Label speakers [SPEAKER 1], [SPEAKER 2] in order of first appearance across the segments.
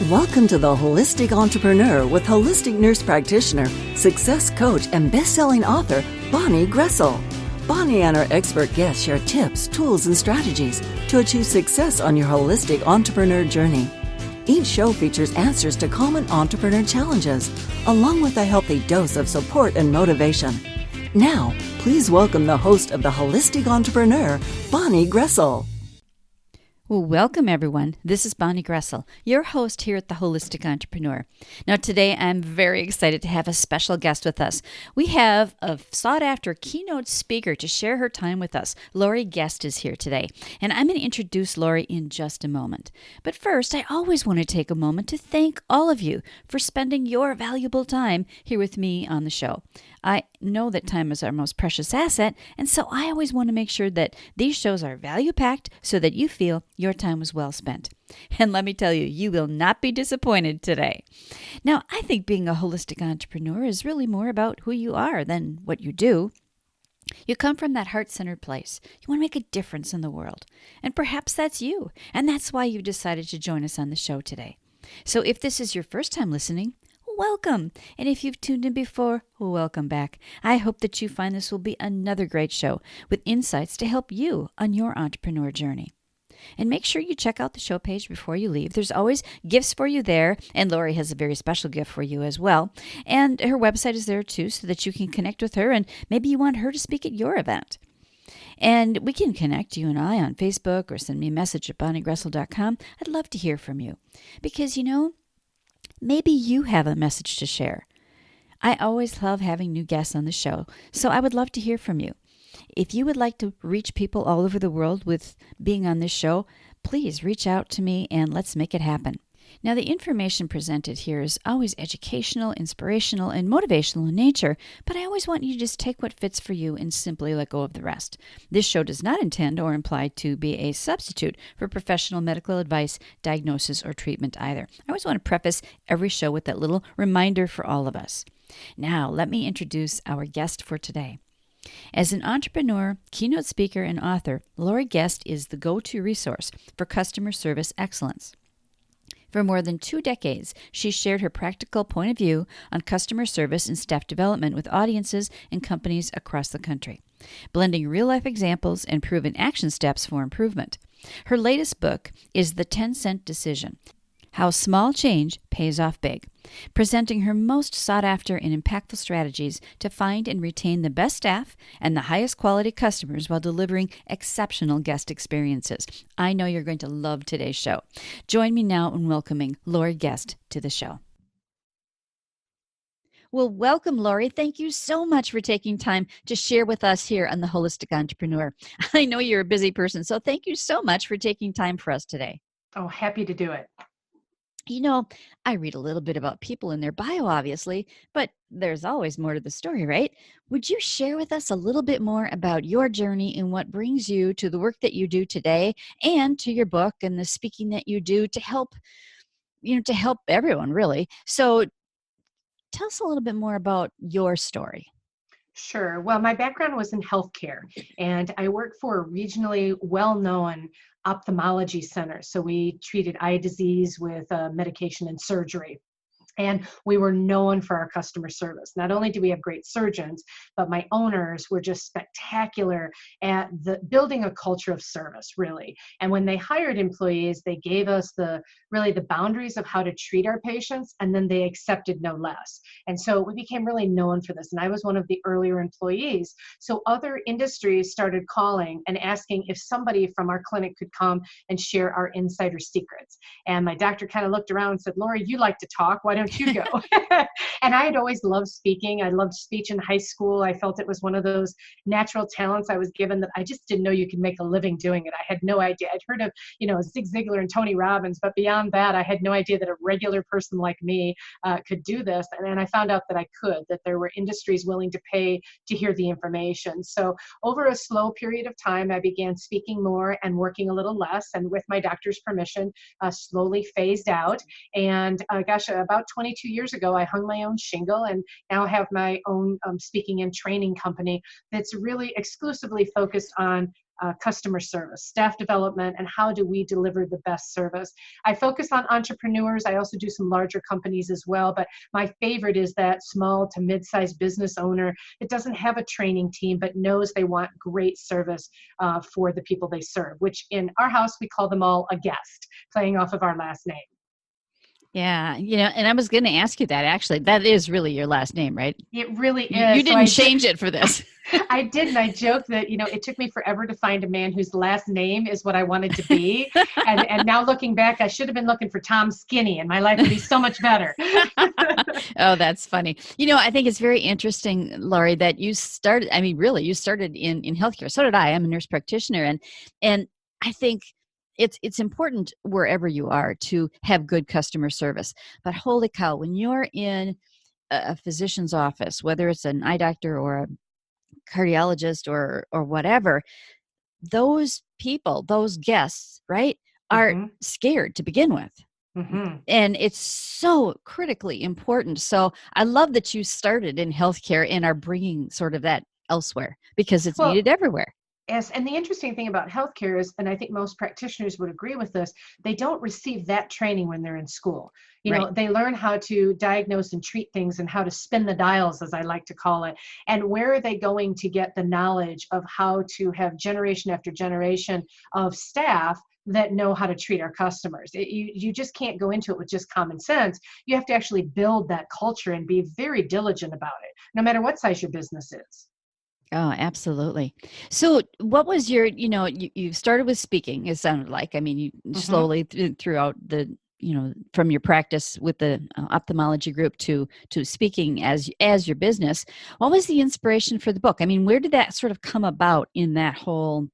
[SPEAKER 1] Welcome to The Holistic Entrepreneur with holistic nurse practitioner, success coach, and best-selling author, Bonnie Gressel. Bonnie and her expert guests share tips, tools, and strategies to achieve success on your holistic entrepreneur journey. Each show features answers to common entrepreneur challenges, along with a healthy dose of support and motivation. Now, please welcome the host of The Holistic Entrepreneur, Bonnie Gressel.
[SPEAKER 2] Well, welcome everyone. This is Bonnie Gressel, your host here at The Holistic Entrepreneur. Now today I'm very excited to have a special guest with us. We have a sought-after keynote speaker to share her time with us. Laurie Guest is here today, and I'm going to introduce Laurie in just a moment. But first, I always want to take a moment to thank all of you for spending your valuable time here with me on the show. I know that time is our most precious asset, and so I always want to make sure that these shows are value-packed so that you feel your time was well spent. And let me tell you, you will not be disappointed today. Now, I think being a holistic entrepreneur is really more about who you are than what you do. You come from that heart-centered place. You want to make a difference in the world. And perhaps that's you, and that's why you decided to join us on the show today. So if this is your first time listening, welcome. And if you've tuned in before, welcome back. I hope that you find this will be another great show with insights to help you on your entrepreneur journey. And make sure you check out the show page before you leave. There's always gifts for you there, and Laurie has a very special gift for you as well. And her website is there too, so that you can connect with her, and maybe you want her to speak at your event. And we can connect, you and I, on Facebook, or send me a message at bonniegressel.com. I'd love to hear from you. Because, maybe you have a message to share. I always love having new guests on the show, so I would love to hear from you. If you would like to reach people all over the world with being on this show, please reach out to me and let's make it happen. Now, the information presented here is always educational, inspirational, and motivational in nature, but I always want you to just take what fits for you and simply let go of the rest. This show does not intend or imply to be a substitute for professional medical advice, diagnosis, or treatment either. I always want to preface every show with that little reminder for all of us. Now, let me introduce our guest for today. As an entrepreneur, keynote speaker, and author, Laurie Guest is the go-to resource for customer service excellence. For more than 2 decades, she shared her practical point of view on customer service and staff development with audiences and companies across the country, blending real-life examples and proven action steps for improvement. Her latest book is The 10-Cent Decision: How Small Change Pays Off Big, presenting her most sought-after and impactful strategies to find and retain the best staff and the highest quality customers while delivering exceptional guest experiences. I know you're going to love today's show. Join me now in welcoming Laurie Guest to the show. Well, welcome, Laurie. Thank you so much for taking time to share with us here on The Holistic Entrepreneur. I know you're a busy person, so thank you so much for taking time for us today.
[SPEAKER 3] Oh, happy to do it.
[SPEAKER 2] I read a little bit about people in their bio, obviously, but there's always more to the story, right? Would you share with us a little bit more about your journey and what brings you to the work that you do today and to your book and the speaking that you do to help everyone, really? So tell us a little bit more about your story.
[SPEAKER 3] Sure. Well, my background was in healthcare, and I worked for a regionally well-known ophthalmology center. So we treated eye disease with medication and surgery. And we were known for our customer service. Not only do we have great surgeons, but my owners were just spectacular at building a culture of service, really. And when they hired employees, they gave us the boundaries of how to treat our patients, and then they accepted no less. And so we became really known for this. And I was one of the earlier employees. So other industries started calling and asking if somebody from our clinic could come and share our insider secrets. And my doctor kind of looked around and said, "Laurie, you like to talk. Why don't you go?" And I had always loved speaking. I loved speech in high school. I felt it was one of those natural talents I was given that I just didn't know you could make a living doing it. I had no idea. I'd heard of, Zig Ziglar and Tony Robbins, but beyond that, I had no idea that a regular person like me could do this. And then I found out that I could, that there were industries willing to pay to hear the information. So over a slow period of time, I began speaking more and working a little less. And with my doctor's permission, slowly phased out. And about 22 years ago, I hung my own shingle and now have my own speaking and training company that's really exclusively focused on customer service, staff development, and how do we deliver the best service. I focus on entrepreneurs. I also do some larger companies as well, but my favorite is that small to mid-sized business owner that doesn't have a training team but knows they want great service for the people they serve, which in our house we call them all a guest, playing off of our last name.
[SPEAKER 2] Yeah, and I was going to ask you that actually. That is really your last name, right?
[SPEAKER 3] It really
[SPEAKER 2] You
[SPEAKER 3] is.
[SPEAKER 2] didn't change it for this.
[SPEAKER 3] I did, and I joke that, it took me forever to find a man whose last name is what I wanted to be. And now looking back, I should have been looking for Tom Skinny, and my life would be so much better.
[SPEAKER 2] Oh, that's funny. I think it's very interesting, Laurie, that you started, you started in healthcare. So did I. I'm a nurse practitioner. And I think it's important wherever you are to have good customer service. But holy cow, when you're in a physician's office, whether it's an eye doctor or a cardiologist or whatever, those people, those guests, right, are scared to begin with.
[SPEAKER 3] Mm-hmm.
[SPEAKER 2] And it's so critically important. So I love that you started in healthcare and are bringing sort of that elsewhere because it's needed everywhere.
[SPEAKER 3] Yes, and the interesting thing about healthcare is, and I think most practitioners would agree with this, they don't receive that training when they're in school. They learn how to diagnose and treat things and how to spin the dials, as I like to call it. And where are they going to get the knowledge of how to have generation after generation of staff that know how to treat our customers? You just can't go into it with just common sense. You have to actually build that culture and be very diligent about it, no matter what size your business is.
[SPEAKER 2] Oh, absolutely. So what was your, you started with speaking, it sounded like. You slowly throughout the, from your practice with the ophthalmology group to speaking as your business. What was the inspiration for the book? Where did that sort of come about in that whole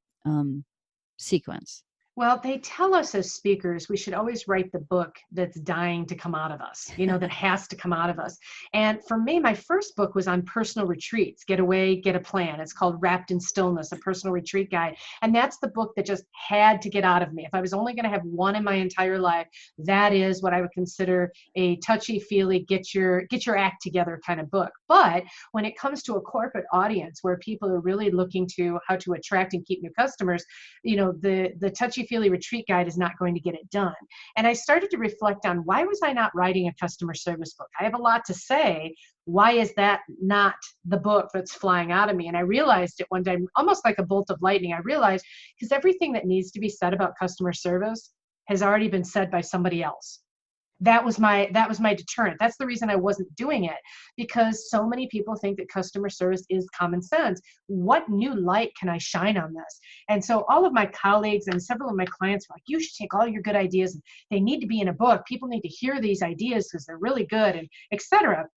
[SPEAKER 2] sequence?
[SPEAKER 3] Well, they tell us as speakers, we should always write the book that's dying to come out of us, that has to come out of us. And for me, my first book was on personal retreats, Get Away, Get a Plan. It's called Wrapped in Stillness, a personal retreat guide. And that's the book that just had to get out of me. If I was only going to have one in my entire life, that is what I would consider a touchy-feely, get your act together kind of book. But when it comes to a corporate audience where people are really looking to how to attract and keep new customers, the touchy-feely retreat guide is not going to get it done. And I started to reflect on, why was I not writing a customer service book? I have a lot to say. Why is that not the book that's flying out of me? And I realized it one day, almost like a bolt of lightning. I realized because everything that needs to be said about customer service has already been said by somebody else. That was my deterrent. That's the reason I wasn't doing it, because so many people think that customer service is common sense. What new light can I shine on this? And so all of my colleagues and several of my clients were like, you should take all your good ideas, and they need to be in a book. People need to hear these ideas because they're really good, and etc.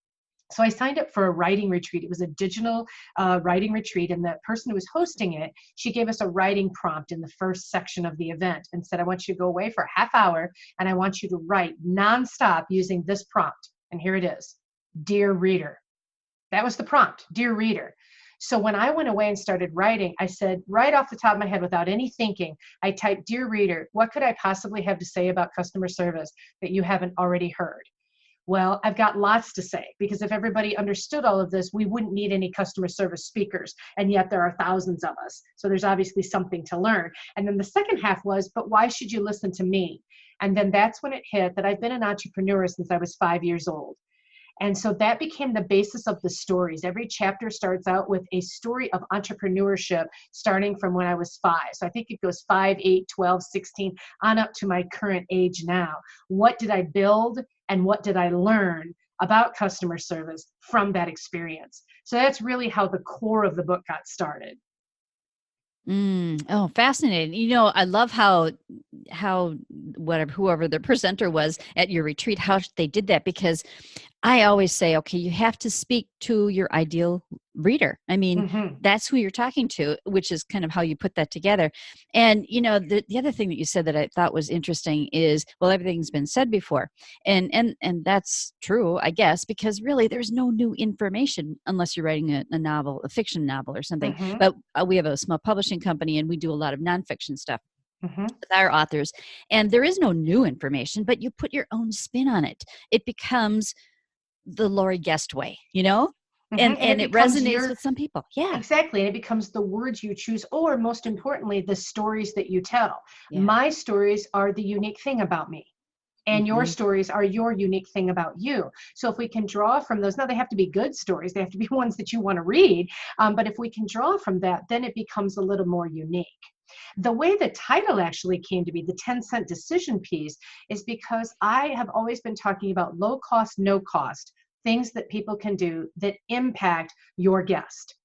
[SPEAKER 3] So I signed up for a writing retreat. It was a digital writing retreat, and the person who was hosting it, she gave us a writing prompt in the first section of the event and said, I want you to go away for a half hour, and I want you to write nonstop using this prompt. And here it is: Dear Reader. That was the prompt, Dear Reader. So when I went away and started writing, I said, right off the top of my head, without any thinking, I typed, Dear Reader, what could I possibly have to say about customer service that you haven't already heard? Well, I've got lots to say, because if everybody understood all of this, we wouldn't need any customer service speakers. And yet there are thousands of us. So there's obviously something to learn. And then the second half was, but why should you listen to me? And then that's when it hit that I've been an entrepreneur since I was 5 years old. And so that became the basis of the stories. Every chapter starts out with a story of entrepreneurship starting from when I was 5. So I think it goes 5, 8, 12, 16, on up to my current age now. What did I build and what did I learn about customer service from that experience? So that's really how the core of the book got started.
[SPEAKER 2] Oh, fascinating. I love how whoever the presenter was at your retreat, how they did that, because I always say, okay, you have to speak to your ideal reader. That's who you're talking to, which is kind of how you put that together. And, the other thing that you said that I thought was interesting is, well, everything's been said before. And that's true, I guess, because really there's no new information unless you're writing a novel, a fiction novel or something. But we have a small publishing company and we do a lot of nonfiction stuff with our authors. And there is no new information, but you put your own spin on it. It becomes the Laurie Guest way,
[SPEAKER 3] And it
[SPEAKER 2] it
[SPEAKER 3] becomes
[SPEAKER 2] resonates with some people. Yeah.
[SPEAKER 3] exactly. And it becomes the words you choose, or most importantly, the stories that you tell.
[SPEAKER 2] Yeah.
[SPEAKER 3] My stories are the unique thing about me. And your
[SPEAKER 2] Hmm.
[SPEAKER 3] stories are your unique thing about you. So if we can draw from those, now they have to be good stories, they have to be ones that you want to read. But if we can draw from that, then it becomes a little more unique. The way the title actually came to be, the 10-cent decision piece, is because I have always been talking about low cost, no cost, things that people can do that impact your guest.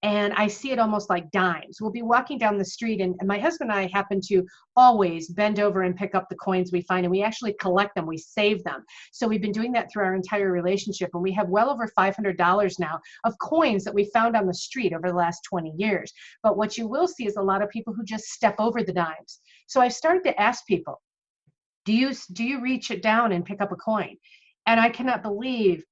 [SPEAKER 3] And I see it almost like dimes. We'll be walking down the street, and my husband and I happen to always bend over and pick up the coins we find, and we actually collect them, we save them. So we've been doing that through our entire relationship, and we have well over $500 now of coins that we found on the street over the last 20 years. But what you will see is a lot of people who just step over the dimes. So I've started to ask people, do you reach it down and pick up a coin? And I cannot believe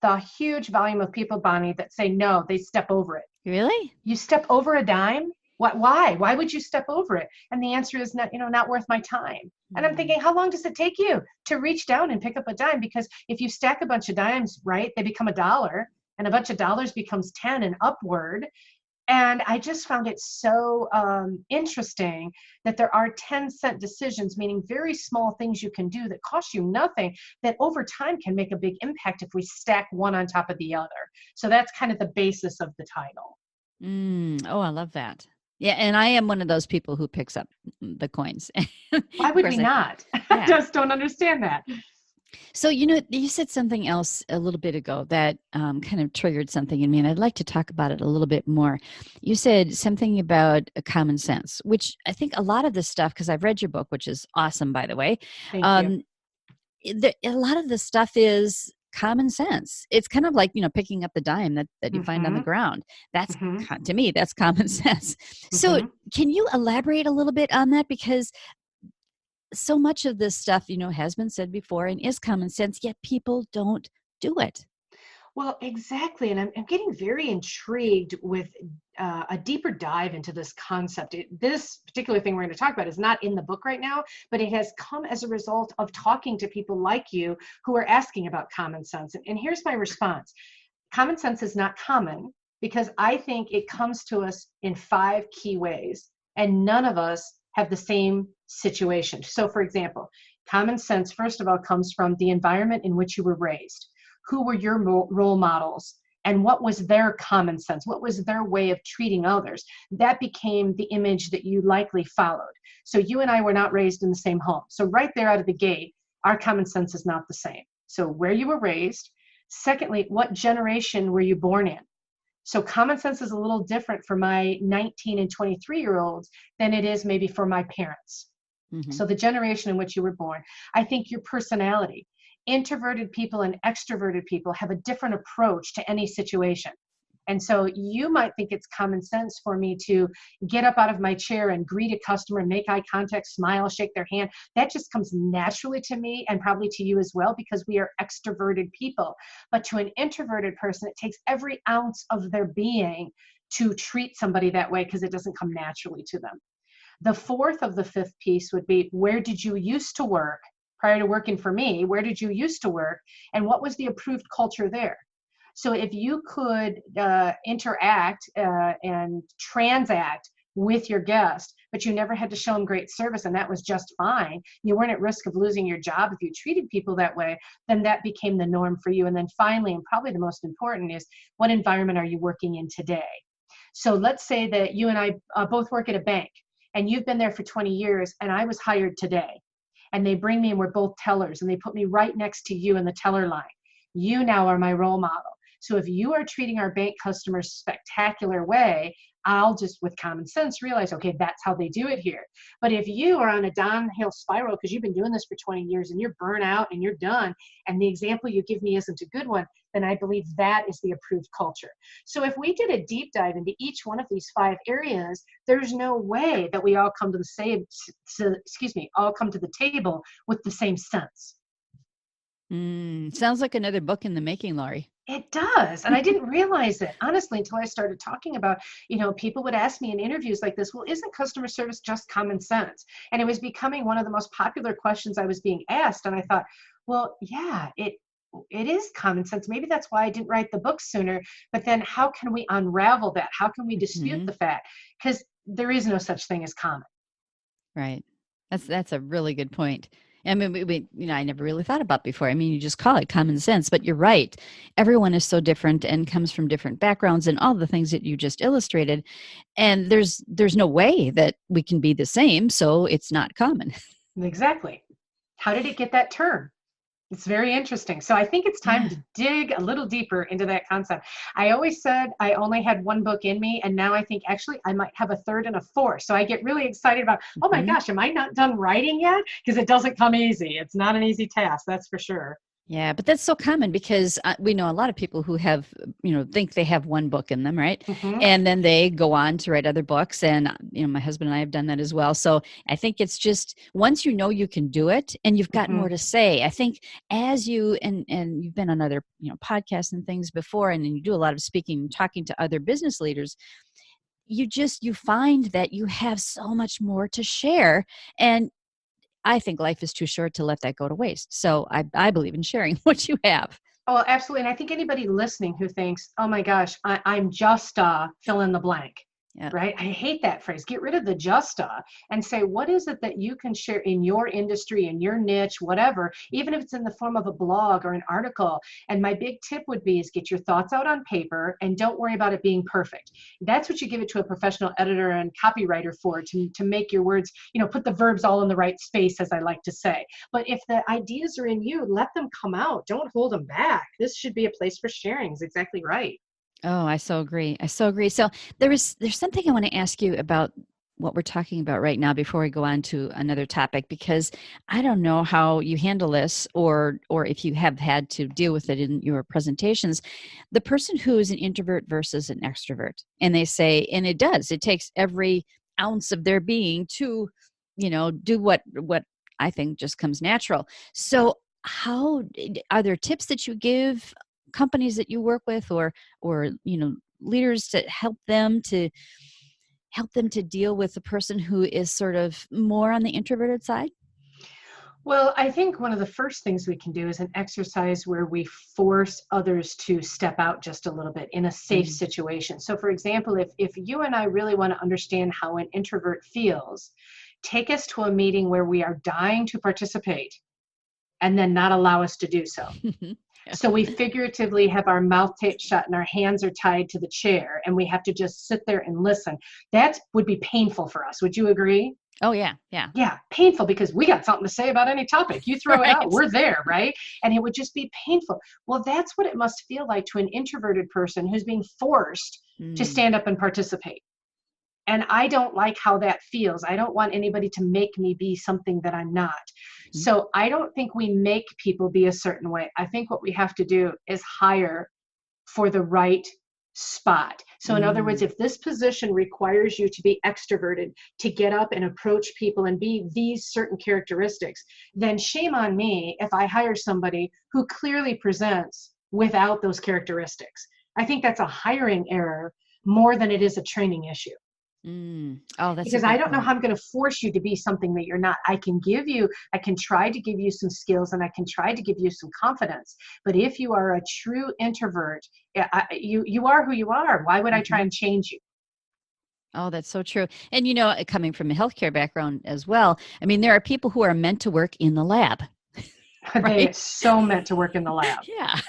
[SPEAKER 3] the huge volume of people, Bonnie, that say no, they step over it.
[SPEAKER 2] Really?
[SPEAKER 3] You step over a dime? What, why would you step over it? And the answer is not, not worth my time. And I'm thinking, how long does it take you to reach down and pick up a dime? Because if you stack a bunch of dimes, right, they become $1, and a bunch of dollars becomes 10 and upward. And I just found it so interesting that there are 10-cent decisions, meaning very small things you can do that cost you nothing, that over time can make a big impact if we stack one on top of the other. So that's kind of the basis of the title.
[SPEAKER 2] Oh, I love that. Yeah, and I am one of those people who picks up the coins.
[SPEAKER 3] Why
[SPEAKER 2] Of
[SPEAKER 3] would we
[SPEAKER 2] course,
[SPEAKER 3] not? I
[SPEAKER 2] yeah.
[SPEAKER 3] just don't understand that.
[SPEAKER 2] So, you said something else a little bit ago that kind of triggered something in me, and I'd like to talk about it a little bit more. You said something about common sense, which I think a lot of this stuff, because I've read your book, which is awesome, by the way.
[SPEAKER 3] Thank you.
[SPEAKER 2] Um, a lot of the stuff is common sense. It's kind of like, picking up the dime that you find on the
[SPEAKER 3] Mm-hmm.
[SPEAKER 2] ground. That's
[SPEAKER 3] Mm-hmm.
[SPEAKER 2] to me, that's common sense. So,
[SPEAKER 3] Mm-hmm.
[SPEAKER 2] can you elaborate a little bit on that? Because so much of this stuff, has been said before and is common sense, yet people don't do it.
[SPEAKER 3] Well, exactly. And I'm getting very intrigued with a deeper dive into this concept. This particular thing we're going to talk about is not in the book right now, but it has come as a result of talking to people like you who are asking about common sense. And here's my response. Common sense is not common because I think it comes to us in 5 key ways, and none of us have the same situation. So, for example, common sense, first of all, comes from the environment in which you were raised. Who were your role models? And what was their common sense? What was their way of treating others? That became the image that you likely followed. So you and I were not raised in the same home. So right there out of the gate, our common sense is not the same. So where you were raised. Secondly, what generation were you born in? So common sense is a little different for my 19 and 23-year-olds than it is maybe for my parents.
[SPEAKER 2] Hmm.
[SPEAKER 3] So the generation in which you were born. I think your personality. Introverted people and extroverted people have a different approach to any situation. And so you might think it's common sense for me to get up out of my chair and greet a customer, make eye contact, smile, shake their hand. That just comes naturally to me and probably to you as well because we are extroverted people. But to an introverted person, it takes every ounce of their being to treat somebody that way because it doesn't come naturally to them. The fourth of the fifth piece would be, where did you used to work? Prior to working for me, where did you used to work? And what was the approved culture there? So if you could interact and transact with your guest, but you never had to show them great service and that was just fine, you weren't at risk of losing your job if you treated people that way, then that became the norm for you. And then finally, and probably the most important, is what environment are you working in today? So let's say that you and I both work at a bank and you've been there for 20 years and I was hired today. And they bring me and we're both tellers and they put me right next to you in the teller line. You now are my role model. So if you are treating our bank customers spectacular way, I'll just with common sense realize, okay, that's how they do it here. But if you are on a downhill spiral because you've been doing this for 20 years and you're burnt out and you're done, and the example you give me isn't a good one, then I believe that is the approved culture. So if we did a deep dive into each one of these 5 areas, there's no way that we all come to the same, all come to the table with the same sense.
[SPEAKER 2] Sounds like another book in the making, Laurie.
[SPEAKER 3] It does. And I didn't realize it, honestly, until I started talking about, people would ask me in interviews like this, well, isn't customer service just common sense? And it was becoming one of the most popular questions I was being asked. And I thought, well, yeah, it is common sense. Maybe that's why I didn't write the book sooner. But then how can we unravel that? How can we dispute
[SPEAKER 2] Mhm.
[SPEAKER 3] the fact? Because there is no such thing as common.
[SPEAKER 2] Right. That's a really good point. I mean, I never really thought about before. I mean, you just call it common sense, but you're right. Everyone is so different and comes from different backgrounds and all the things that you just illustrated. And there's no way that we can be the same, so it's not common.
[SPEAKER 3] Exactly. How did it get that term? It's very interesting. So I think it's time
[SPEAKER 2] Yeah.
[SPEAKER 3] to dig a little deeper into that concept. I always said I only had one book in me, and now I think actually I might have a third and a fourth. So I get really excited about, oh my
[SPEAKER 2] Mhm.
[SPEAKER 3] gosh, am I not done writing yet? Because it doesn't come easy. It's not an easy task, that's for sure.
[SPEAKER 2] Yeah, but that's so common because we know a lot of people who have, think they have one book in them, right?
[SPEAKER 3] Hmm.
[SPEAKER 2] And then they go on to write other books. And, my husband and I have done that as well. So I think it's just once you know you can do it and you've got more
[SPEAKER 3] Hmm.
[SPEAKER 2] to say, I think as you, and you've been on other, podcasts and things before, and then you do a lot of speaking, talking to other business leaders, you find that you have so much more to share. And I think life is too short to let that go to waste. So I believe in sharing what you have.
[SPEAKER 3] Oh, absolutely. And I think anybody listening who thinks, oh my gosh, I'm just fill in the blank,
[SPEAKER 2] Yeah.
[SPEAKER 3] right? I hate that phrase. Get rid of the just and say, what is it that you can share in your industry, in your niche, whatever, even if it's in the form of a blog or an article. And my big tip would be is get your thoughts out on paper and don't worry about it being perfect. That's what you give it to a professional editor and copywriter for, to make your words, put the verbs all in the right space, as I like to say. But if the ideas are in you, let them come out. Don't hold them back. This should be a place for sharing. Is exactly right.
[SPEAKER 2] Oh, I so agree. I so agree. So there's something I want to ask you about what we're talking about right now before we go on to another topic, because I don't know how you handle this or if you have had to deal with it in your presentations. The person who is an introvert versus an extrovert. And they say, and it takes every ounce of their being to, do what I think just comes natural. So how are there tips that you give companies that you work with or leaders to help them to deal with the person who is sort of more on the introverted side?
[SPEAKER 3] Well, I think one of the first things we can do is an exercise where we force others to step out just a little bit in a safe
[SPEAKER 2] Mm.
[SPEAKER 3] situation. So, for example, if you and I really want to understand how an introvert feels, take us to a meeting where we are dying to participate and then not allow us to do so.
[SPEAKER 2] Yeah.
[SPEAKER 3] So we figuratively have our mouth taped shut and our hands are tied to the chair and we have to just sit there and listen. That would be painful for us. Would you agree?
[SPEAKER 2] Oh yeah, yeah.
[SPEAKER 3] Yeah, painful because we got something to say about any topic. You throw it out,
[SPEAKER 2] Right.
[SPEAKER 3] we're there, right? And it would just be painful. Well, that's what it must feel like to an introverted person who's being forced to
[SPEAKER 2] Mm.
[SPEAKER 3] stand up and participate. And I don't like how that feels. I don't want anybody to make me be something that I'm not.
[SPEAKER 2] Mhm.
[SPEAKER 3] So I don't think we make people be a certain way. I think what we have to do is hire for the right spot. So, in other words,
[SPEAKER 2] Mm.
[SPEAKER 3] if this position requires you to be extroverted, to get up and approach people and be these certain characteristics, then shame on me if I hire somebody who clearly presents without those characteristics. I think that's a hiring error more than it is a training issue.
[SPEAKER 2] Mm. Oh, that's a
[SPEAKER 3] Because I
[SPEAKER 2] good
[SPEAKER 3] don't know
[SPEAKER 2] point.
[SPEAKER 3] how I'm going to force you to be something that you're not. I can try to give you some skills and I can try to give you some confidence. But if you are a true introvert, you are who you are. Why would I try
[SPEAKER 2] Mhm.
[SPEAKER 3] and change you?
[SPEAKER 2] Oh, that's so true. And coming from a healthcare background as well, I mean, there are people who are meant to work in the lab,
[SPEAKER 3] They are
[SPEAKER 2] right?
[SPEAKER 3] so meant to work in the lab.
[SPEAKER 2] Yeah,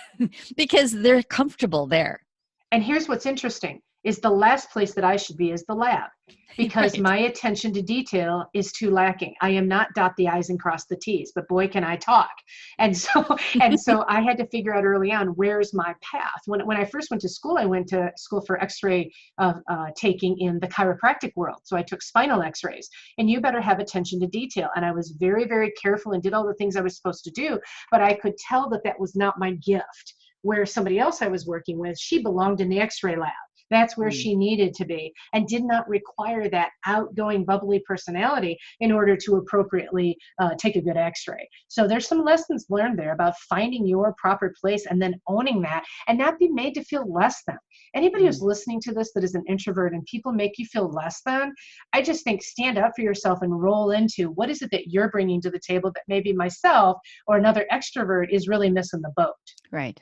[SPEAKER 2] because they're comfortable there.
[SPEAKER 3] And here's what's interesting is the last place that I should be is the lab because
[SPEAKER 2] Right.
[SPEAKER 3] my attention to detail is too lacking. I am not dot the I's and cross the T's, but boy, can I talk. And so, and so I had to figure out early on, where's my path? When I first went to school, I went to school for x-ray taking in the chiropractic world. So I took spinal x-rays and you better have attention to detail. And I was very, very careful and did all the things I was supposed to do, but I could tell that that was not my gift. Where somebody else I was working with, she belonged in the x-ray lab. That's where she needed to be, and did not require that outgoing, bubbly personality in order to appropriately take a good x-ray. So there's some lessons learned there about finding your proper place and then owning that and not be made to feel less than. Anybody who's listening to this that is an introvert and people make you feel less than, I just think stand up for yourself and roll into what is it that you're bringing to the table that maybe myself or another extrovert is really missing the boat.
[SPEAKER 2] Right.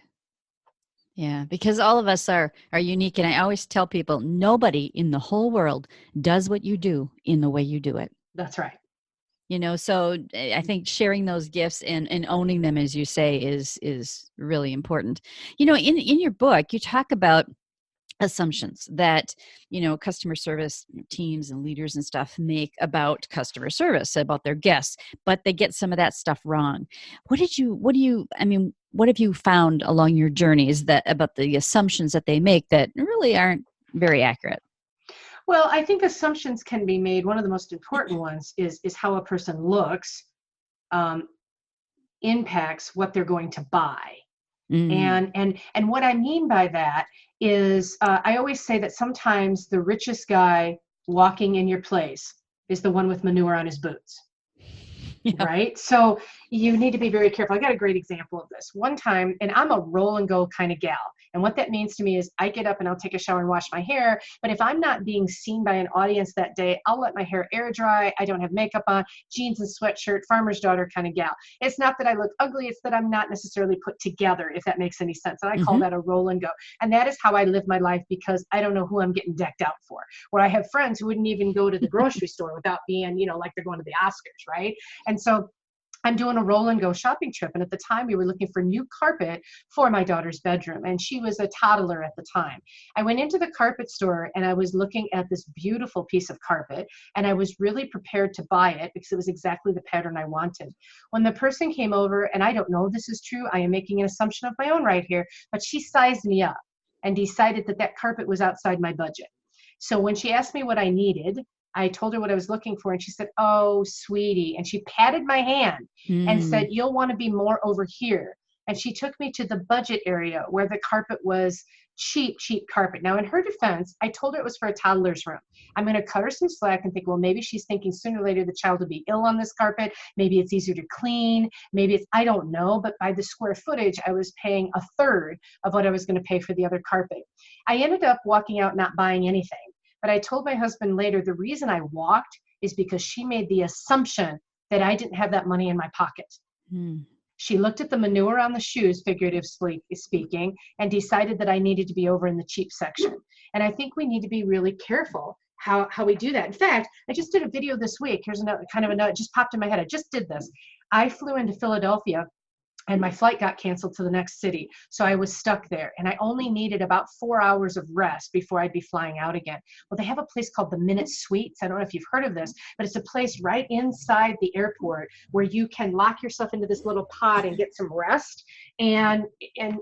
[SPEAKER 2] Yeah, because all of us are unique. And I always tell people, nobody in the whole world does what you do in the way you do it.
[SPEAKER 3] That's right.
[SPEAKER 2] So I think sharing those gifts and owning them, as you say, is really important. In your book, you talk about assumptions that customer service teams and leaders and stuff make about customer service, about their guests, but they get some of that stuff wrong. What have you found along your journeys that about the assumptions that they make that really aren't very accurate?
[SPEAKER 3] Well, I think assumptions can be made. One of the most important ones is how a person looks impacts what they're going to buy. And what I mean by that is I always say that sometimes the richest guy walking in your place is the one with manure on his boots. Yeah. Right? So you need to be very careful. I got a great example of this. One time, and I'm a roll and go kind of gal. And what that means to me is I get up and I'll take a shower and wash my hair. But if I'm not being seen by an audience that day, I'll let my hair air dry. I don't have makeup on, jeans and sweatshirt, farmer's daughter kind of gal. It's not that I look ugly. It's that I'm not necessarily put together, if that makes any sense. And I call that a roll and go. And that is how I live my life because I don't know who I'm getting decked out for. Where I have friends who wouldn't even go to the grocery store without being, like they're going to the Oscars, right? And so I'm doing a roll and go shopping trip. And at the time we were looking for new carpet for my daughter's bedroom. And she was a toddler at the time. I went into the carpet store and I was looking at this beautiful piece of carpet. And I was really prepared to buy it because it was exactly the pattern I wanted. When the person came over, and I don't know if this is true, I am making an assumption of my own right here, but she sized me up and decided that carpet was outside my budget. So when she asked me what I needed, I told her what I was looking for, and she said, "Oh, sweetie." And she patted my hand and said, "You'll want to be more over here." And she took me to the budget area where the carpet was cheap carpet. Now, in her defense, I told her it was for a toddler's room. I'm going to cut her some slack and think, well, maybe she's thinking sooner or later the child will be ill on this carpet. Maybe it's easier to clean. Maybe I don't know. But by the square footage, I was paying a third of what I was going to pay for the other carpet. I ended up walking out not buying anything. But I told my husband later, the reason I walked is because she made the assumption that I didn't have that money in my pocket. She looked at the manure on the shoes, figuratively speaking, and decided that I needed to be over in the cheap section. And I think we need to be really careful how we do that. In fact, I just did a video this week. Here's another it just popped in my head. I just did this. I flew into Philadelphia and my flight got canceled to the next city. So I was stuck there and I only needed about 4 hours of rest before I'd be flying out again. Well, they have a place called the Minute Suites. I don't know if you've heard of this, but it's a place right inside the airport where you can lock yourself into this little pod and get some rest. And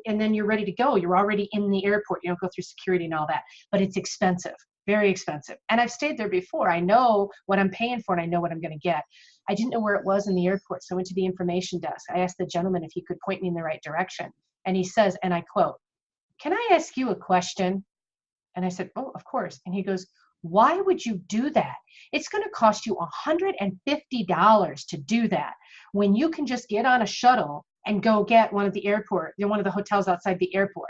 [SPEAKER 3] then you're ready to go. You're already in the airport. You don't go through security and all that, but it's expensive, very expensive. And I've stayed there before. I know what I'm paying for and I know what I'm going to get. I didn't know where it was in the airport, so I went to the information desk. I asked the gentleman if he could point me in the right direction. And he says, and I quote, "Can I ask you a question?" And I said, "Oh, of course." And he goes, "Why would you do that? It's going to cost you $150 to do that when you can just get on a shuttle and go get one of the hotels outside the airport."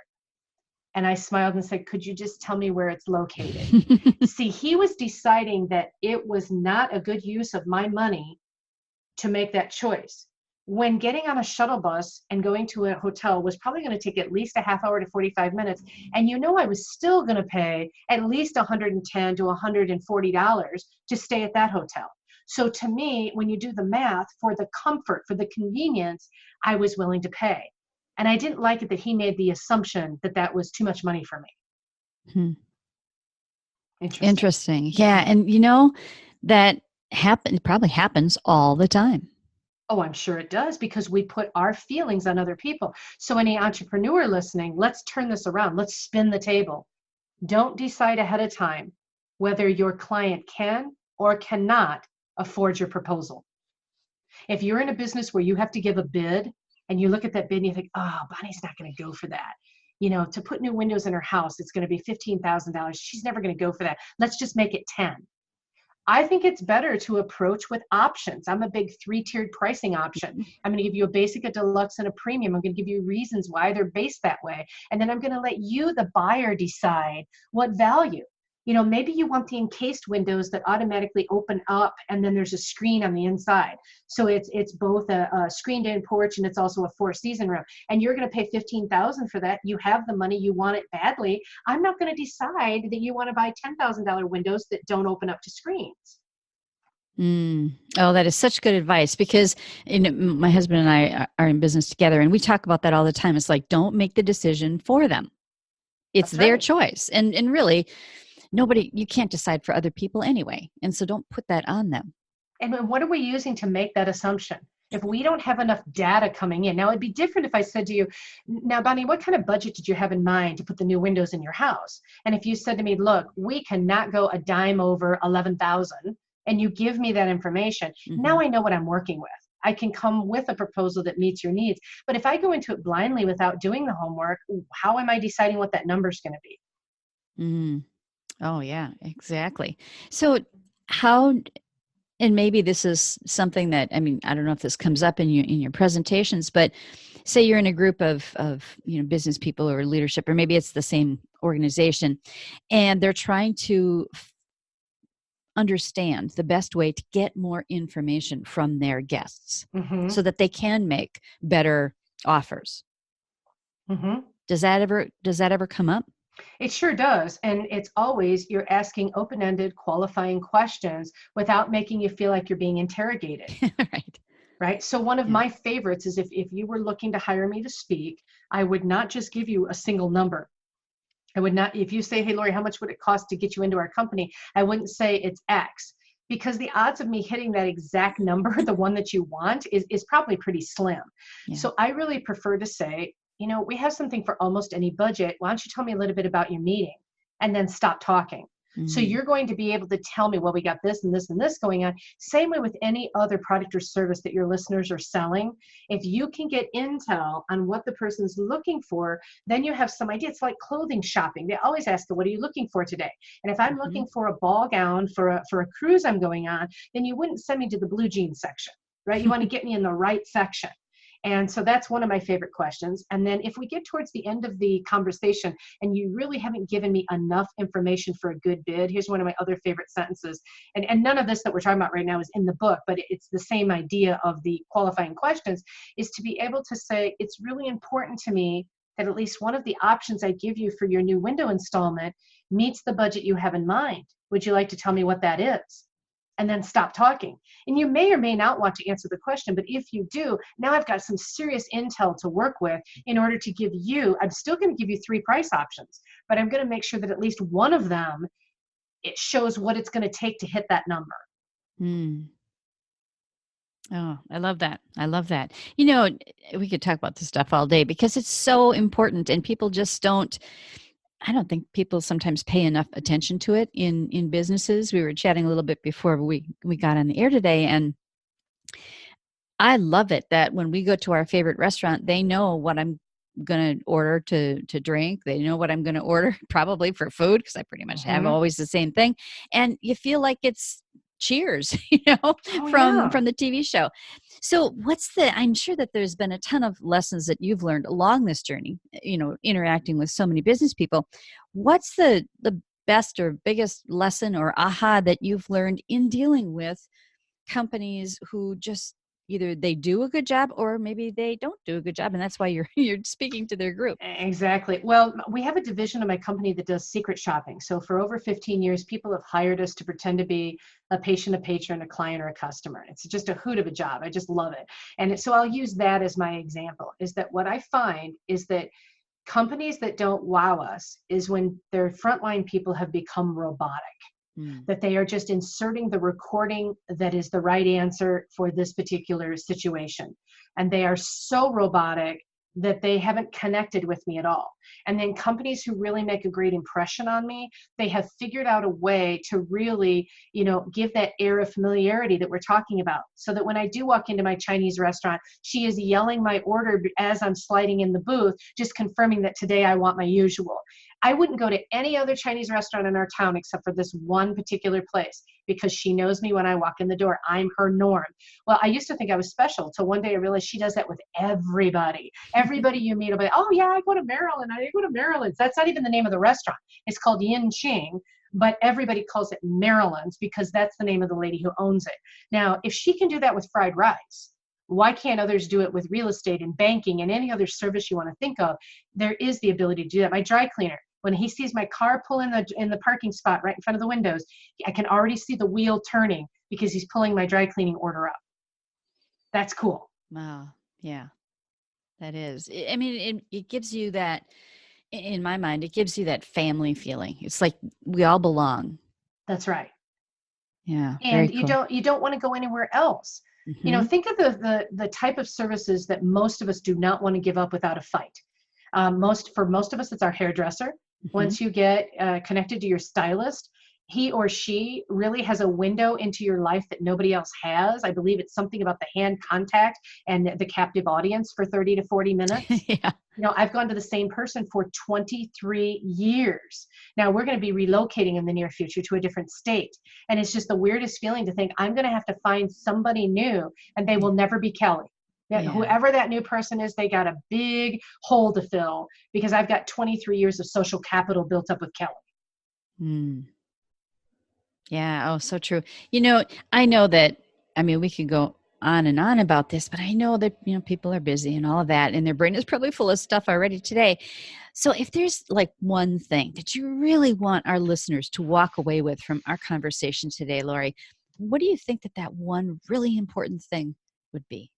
[SPEAKER 3] And I smiled and said, "Could you just tell me where it's located?" See, he was deciding that it was not a good use of my money to make that choice. When getting on a shuttle bus and going to a hotel was probably going to take at least a half hour to 45 minutes. And I was still going to pay at least $110 to $140 to stay at that hotel. So to me, when you do the math, for the comfort, for the convenience, I was willing to pay. And I didn't like it that he made the assumption that that was too much money for me.
[SPEAKER 2] Interesting. Yeah. And that probably happens all the time.
[SPEAKER 3] Oh, I'm sure it does, because we put our feelings on other people. So any entrepreneur listening, let's turn this around. Let's spin the table. Don't decide ahead of time whether your client can or cannot afford your proposal. If you're in a business where you have to give a bid and you look at that bid and you think, "Oh, Bonnie's not going to go for that," to put new windows in her house, it's going to be $15,000. She's never going to go for that. Let's just make it 10. I think it's better to approach with options. I'm a big 3-tiered pricing option. I'm going to give you a basic, a deluxe, and a premium. I'm going to give you reasons why they're based that way. And then I'm going to let you, the buyer, decide what value. Maybe you want the encased windows that automatically open up and then there's a screen on the inside. So it's both a screened-in porch and it's also a 4-season room. And you're going to pay $15,000 for that. You have the money. You want it badly. I'm not going to decide that you want to buy $10,000 windows that don't open up to screens.
[SPEAKER 2] Oh, that is such good advice, because my husband and I are in business together, and we talk about that all the time. It's like, don't make the decision for them. It's
[SPEAKER 3] That's
[SPEAKER 2] their
[SPEAKER 3] right.
[SPEAKER 2] choice. And really, you can't decide for other people anyway. And so don't put that on them.
[SPEAKER 3] And what are we using to make that assumption? If we don't have enough data coming in, now it'd be different if I said to you, now, Bonnie, what kind of budget did you have in mind to put the new windows in your house? And if you said to me, look, we cannot go a dime over 11,000, and you give me that information, now I know what I'm working with. I can come with a proposal that meets your needs. But if I go into it blindly without doing the homework, how am I deciding what that number is going to be?
[SPEAKER 2] Oh, yeah, exactly. So and maybe this is something that, I don't know if this comes up in your presentations, but say you're in a group of business people or leadership, or maybe it's the same organization, and they're trying to understand the best way to get more information from their guests so that they can make better offers. Does that ever come up?
[SPEAKER 3] It sure does. And it's always, you're asking open-ended qualifying questions without making you feel like you're being interrogated. Right. So one of my favorites is if you were looking to hire me to speak, I would not just give you a single number. I would not, if you say, hey, Laurie, how much would it cost to get you into our company? I wouldn't say it's X, because the odds of me hitting that exact number, the one that you want, is probably pretty slim. Yeah. So I really prefer to say, we have something for almost any budget. Why don't you tell me a little bit about your meeting, and then stop talking. So you're going to be able to tell me, well, we got this and this and this going on. Same way with any other product or service that your listeners are selling. If you can get intel on what the person's looking for, then you have some idea. It's like clothing shopping. They always ask, what are you looking for today? And if I'm looking for a ball gown for a cruise I'm going on, then you wouldn't send me to the blue jeans section, right? You want to get me in the right section. And so that's one of my favorite questions. And then if we get towards the end of the conversation and you really haven't given me enough information for a good bid, here's one of my other favorite sentences. And none of this that we're talking about right now is in the book, but it's the same idea of the qualifying questions, is to be able to say, it's really important to me that at least one of the options I give you for your new window installment meets the budget you have in mind. Would you like to tell me what that is? And then stop talking. And you may or may not want to answer the question, but if you do, now I've got some serious intel to work with in order to give you, I'm still going to give you 3 price options, but I'm going to make sure that at least one of them, it shows what it's going to take to hit that number.
[SPEAKER 2] Oh, I love that. I love that. We could talk about this stuff all day because it's so important, and people just I don't think people sometimes pay enough attention to it in businesses. We were chatting a little bit before we got on the air today, and I love it that when we go to our favorite restaurant, they know what I'm going to order to drink. They know what I'm going to order probably for food, because I pretty much have always the same thing. And you feel like it's Cheers, from the TV show. So I'm sure that there's been a ton of lessons that you've learned along this journey, interacting with so many business people. What's the best or biggest lesson or aha that you've learned in dealing with companies who just either they do a good job or maybe they don't do a good job, and that's why you're speaking to their group?
[SPEAKER 3] Exactly. Well, we have a division of my company that does secret shopping. So for over 15 years, people have hired us to pretend to be a patient, a patron, a client, or a customer. It's just a hoot of a job. I just love it. And so I'll use that as my example, is that what I find is that companies that don't wow us is when their frontline people have become robotic. That they are just inserting the recording that is the right answer for this particular situation. And they are so robotic that they haven't connected with me at all. And then companies who really make a great impression on me, they have figured out a way to really, give that air of familiarity that we're talking about. So that when I do walk into my Chinese restaurant, she is yelling my order as I'm sliding in the booth, just confirming that today I want my usual. I wouldn't go to any other Chinese restaurant in our town except for this one particular place because she knows me when I walk in the door. I'm her norm. Well, I used to think I was special till one day I realized she does that with everybody. Everybody you meet will be, oh yeah, I go to Maryland. That's not even the name of the restaurant. It's called Yin Ching, but everybody calls it Maryland's because that's the name of the lady who owns it. Now, if she can do that with fried rice, why can't others do it with real estate and banking and any other service you want to think of? There is the ability to do that. My dry cleaner, when he sees my car pull in the parking spot right in front of the windows, I can already see the wheel turning because he's pulling my dry cleaning order up. That's cool.
[SPEAKER 2] Wow. Yeah, that is. I mean, it gives you that, in my mind, it gives you that family feeling. It's like we all belong.
[SPEAKER 3] That's right.
[SPEAKER 2] Yeah.
[SPEAKER 3] And you don't want to go anywhere else.
[SPEAKER 2] Mm-hmm.
[SPEAKER 3] Think of the type of services that most of us do not want to give up without a fight. For most of us, it's our hairdresser. Mm-hmm. Once you get connected to your stylist, he or she really has a window into your life that nobody else has. I believe it's something about the hand contact and the captive audience for 30 to 40 minutes.
[SPEAKER 2] Yeah.
[SPEAKER 3] I've gone to the same person for 23 years. Now we're going to be relocating in the near future to a different state. And it's just the weirdest feeling to think I'm going to have to find somebody new and they will never be Kelly. Yeah. Whoever that new person is, they got a big hole to fill because I've got 23 years of social capital built up with Kelly.
[SPEAKER 2] Mm. Yeah. Oh, so true. I know that, we could go on and on about this, but I know that, people are busy and all of that, and their brain is probably full of stuff already today. So if there's like one thing that you really want our listeners to walk away with from our conversation today, Laurie, what do you think that one really important thing would be?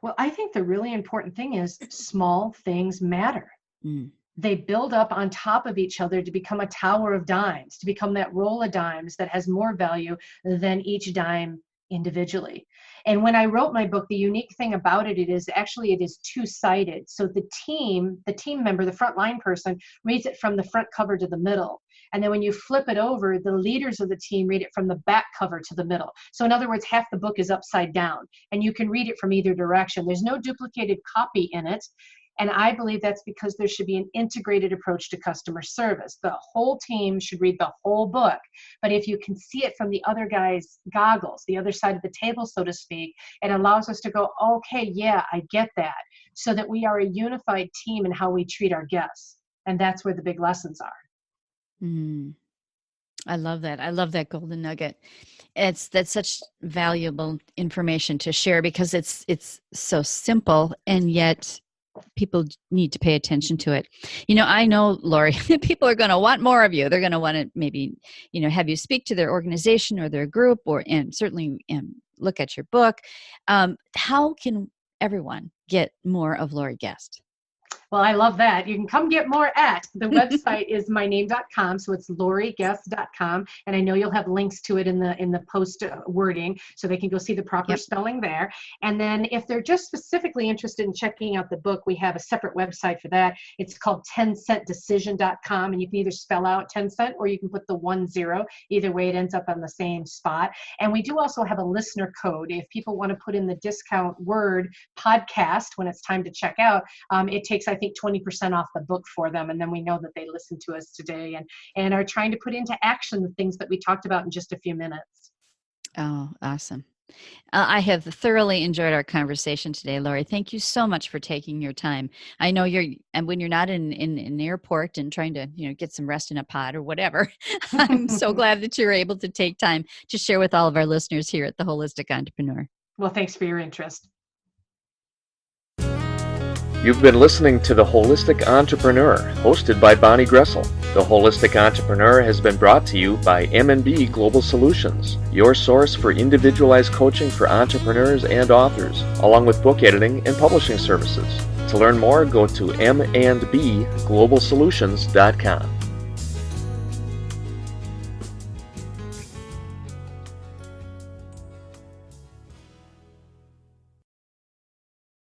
[SPEAKER 3] Well, I think the really important thing is small things matter.
[SPEAKER 2] Mm.
[SPEAKER 3] They build up on top of each other to become a tower of dimes, to become that roll of dimes that has more value than each dime individually. And when I wrote my book, the unique thing about it is two-sided. So the team member, the frontline person, reads it from the front cover to the middle. And then when you flip it over, the leaders of the team read it from the back cover to the middle. So in other words, half the book is upside down, and you can read it from either direction. There's no duplicated copy in it. And I believe that's because there should be an integrated approach to customer service. The whole team should read the whole book. But if you can see it from the other guy's goggles, the other side of the table, so to speak, it allows us to go, okay, yeah, I get that. So that we are a unified team in how we treat our guests. And that's where the big lessons are.
[SPEAKER 2] I love that. I love that golden nugget. That's such valuable information to share because it's so simple, and yet people need to pay attention to it. I know, Laurie, people are going to want more of you. They're going to want to maybe, have you speak to their organization or their group, and certainly look at your book. How can everyone get more of Laurie Guest?
[SPEAKER 3] Well, I love that. You can come get more at the website is myname.com. So it's laurieguest.com. And I know you'll have links to it in the post wording, so they can go see the proper spelling there. And then if they're just specifically interested in checking out the book, we have a separate website for that. It's called 10centdecision.com. And you can either spell out 10 cent or you can put the 10. Either way, it ends up on the same spot. And we do also have a listener code. If people want to put in the discount word podcast when it's time to check out, it takes, I think, 20% off the book for them. And then we know that they listened to us today and are trying to put into action the things that we talked about in just a few minutes.
[SPEAKER 2] Oh, awesome. I have thoroughly enjoyed our conversation today, Laurie. Thank you so much for taking your time. I know when you're not in an airport and trying to, get some rest in a pod or whatever, I'm so glad that you're able to take time to share with all of our listeners here at The Holistic Entrepreneur.
[SPEAKER 3] Well, thanks for your interest.
[SPEAKER 4] You've been listening to The Holistic Entrepreneur, hosted by Bonnie Gressel. The Holistic Entrepreneur has been brought to you by M&B Global Solutions, your source for individualized coaching for entrepreneurs and authors, along with book editing and publishing services. To learn more, go to mandbglobalsolutions.com.